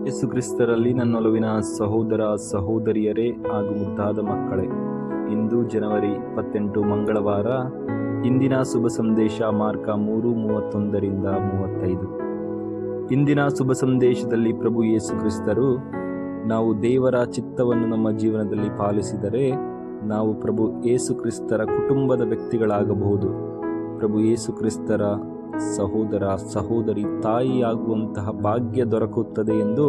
ಯೇಸು ಕ್ರಿಸ್ತರಲ್ಲಿ ನನ್ನೊಲವಿನ ಸಹೋದರ ಸಹೋದರಿಯರೇ ಹಾಗೂ ಮುದ್ದಾದ ಮಕ್ಕಳೇ, ಇಂದು ಜನವರಿ 28 ಮಂಗಳವಾರ. ಇಂದಿನ ಶುಭ ಸಂದೇಶ ಮಾರ್ಕ 3:31-35. ಇಂದಿನ ಶುಭ ಸಂದೇಶದಲ್ಲಿ ಪ್ರಭು ಯೇಸು ಕ್ರಿಸ್ತರು, ನಾವು ದೇವರ ಚಿತ್ತವನ್ನು ನಮ್ಮ ಜೀವನದಲ್ಲಿ ಪಾಲಿಸಿದರೆ ನಾವು ಪ್ರಭು ಯೇಸು ಕ್ರಿಸ್ತರ ಕುಟುಂಬದ ವ್ಯಕ್ತಿಗಳಾಗಬಹುದು. ಪ್ರಭು ಯೇಸು ಕ್ರಿಸ್ತರ ಸಹೋದರ ಸಹೋದರಿ ತಾಯಿಯಾಗುವಂತಹ ಭಾಗ್ಯ ದೊರಕುತ್ತದೆ ಎಂದು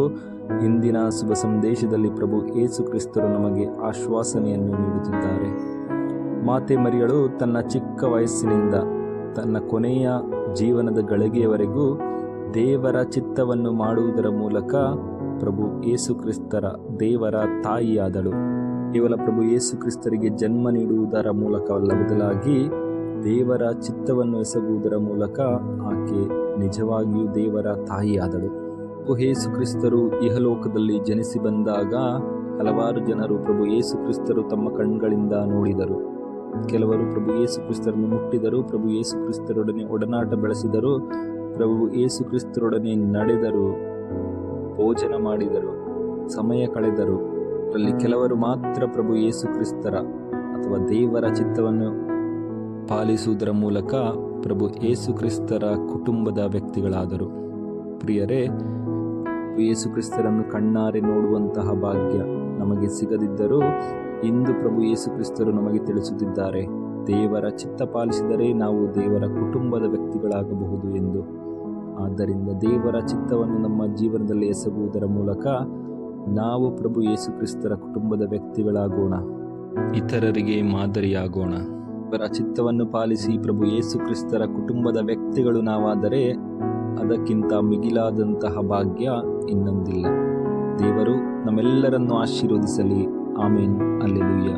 ಇಂದಿನ ಶುಭ ಸಂದೇಶದಲ್ಲಿ ಪ್ರಭು ಯೇಸು ಕ್ರಿಸ್ತರು ನಮಗೆ ಆಶ್ವಾಸನೆಯನ್ನು ನೀಡುತ್ತಿದ್ದಾರೆ. ಮಾತೆ ಮರಿಯಳು ತನ್ನ ಚಿಕ್ಕ ವಯಸ್ಸಿನಿಂದ ತನ್ನ ಕೊನೆಯ ಜೀವನದ ಗಳಿಗೆಯವರೆಗೂ ದೇವರ ಚಿತ್ತವನ್ನು ಮಾಡುವುದರ ಮೂಲಕ ಪ್ರಭು ಯೇಸು ಕ್ರಿಸ್ತರ ದೇವರ ತಾಯಿಯಾದಳು. ಕೇವಲ ಪ್ರಭು ಯೇಸು ಕ್ರಿಸ್ತರಿಗೆ ಜನ್ಮ ನೀಡುವುದರ ಮೂಲಕವಲ್ಲ, ಬದಲಾಗಿ ದೇವರ ಚಿತ್ತವನ್ನು ಎಸಗುವುದರ ಮೂಲಕ ಆಕೆ ನಿಜವಾಗಿಯೂ ದೇವರ ತಾಯಿಯಾದಳು. ಯೇಸು ಕ್ರಿಸ್ತರು ಇಹಲೋಕದಲ್ಲಿ ಜನಿಸಿ ಬಂದಾಗ ಹಲವಾರು ಜನರು ಪ್ರಭು ಯೇಸು ಕ್ರಿಸ್ತರು ತಮ್ಮ ಕಣ್ಗಳಿಂದ ನೋಡಿದರು. ಕೆಲವರು ಪ್ರಭು ಯೇಸು ಕ್ರಿಸ್ತರನ್ನು ಮುಟ್ಟಿದರು, ಪ್ರಭು ಯೇಸು ಕ್ರಿಸ್ತರೊಡನೆ ಒಡನಾಟ ಬೆಳೆಸಿದರು, ಪ್ರಭು ಯೇಸು ಕ್ರಿಸ್ತರೊಡನೆ ನಡೆದರು, ಭೋಜನ ಮಾಡಿದರು, ಸಮಯ ಕಳೆದರು. ಅದರಲ್ಲಿ ಕೆಲವರು ಮಾತ್ರ ಪ್ರಭು ಯೇಸು ಕ್ರಿಸ್ತರ ಅಥವಾ ದೇವರ ಚಿತ್ತವನ್ನು ಪಾಲಿಸುವುದರ ಮೂಲಕ ಪ್ರಭು ಯೇಸು ಕ್ರಿಸ್ತರ ಕುಟುಂಬದ ವ್ಯಕ್ತಿಗಳಾದರು. ಪ್ರಿಯರೇ, ಯೇಸು ಕ್ರಿಸ್ತರನ್ನು ಕಣ್ಣಾರೆ ನೋಡುವಂತಹ ಭಾಗ್ಯ ನಮಗೆ ಸಿಗದಿದ್ದರೂ ಇಂದು ಪ್ರಭು ಯೇಸು ಕ್ರಿಸ್ತರು ನಮಗೆ ತಿಳಿಸುತ್ತಿದ್ದಾರೆ, ದೇವರ ಚಿತ್ತ ಪಾಲಿಸಿದರೆ ನಾವು ದೇವರ ಕುಟುಂಬದ ವ್ಯಕ್ತಿಗಳಾಗಬಹುದು ಎಂದು. ಆದ್ದರಿಂದ ದೇವರ ಚಿತ್ತವನ್ನು ನಮ್ಮ ಜೀವನದಲ್ಲಿ ಎಸಗುವುದರ ಮೂಲಕ ನಾವು ಪ್ರಭು ಯೇಸು ಕ್ರಿಸ್ತರ ಕುಟುಂಬದ ವ್ಯಕ್ತಿಗಳಾಗೋಣ, ಇತರರಿಗೆ ಮಾದರಿಯಾಗೋಣ. ದೇವರ ಚಿತ್ತವನ್ನು ಪಾಲಿಸಿ ಪ್ರಭು ಯೇಸು ಕ್ರಿಸ್ತರ ಕುಟುಂಬದ ವ್ಯಕ್ತಿಗಳು ನಾವಾದರೆ ಅದಕ್ಕಿಂತ ಮಿಗಿಲಾದಂತಹ ಭಾಗ್ಯ ಇನ್ನೊಂದಿಲ್ಲ. ದೇವರು ನಮ್ಮೆಲ್ಲರನ್ನು ಆಶೀರ್ವದಿಸಲಿ. ಆಮೇನ್. ಹಲ್ಲೆಲೂಯಾ.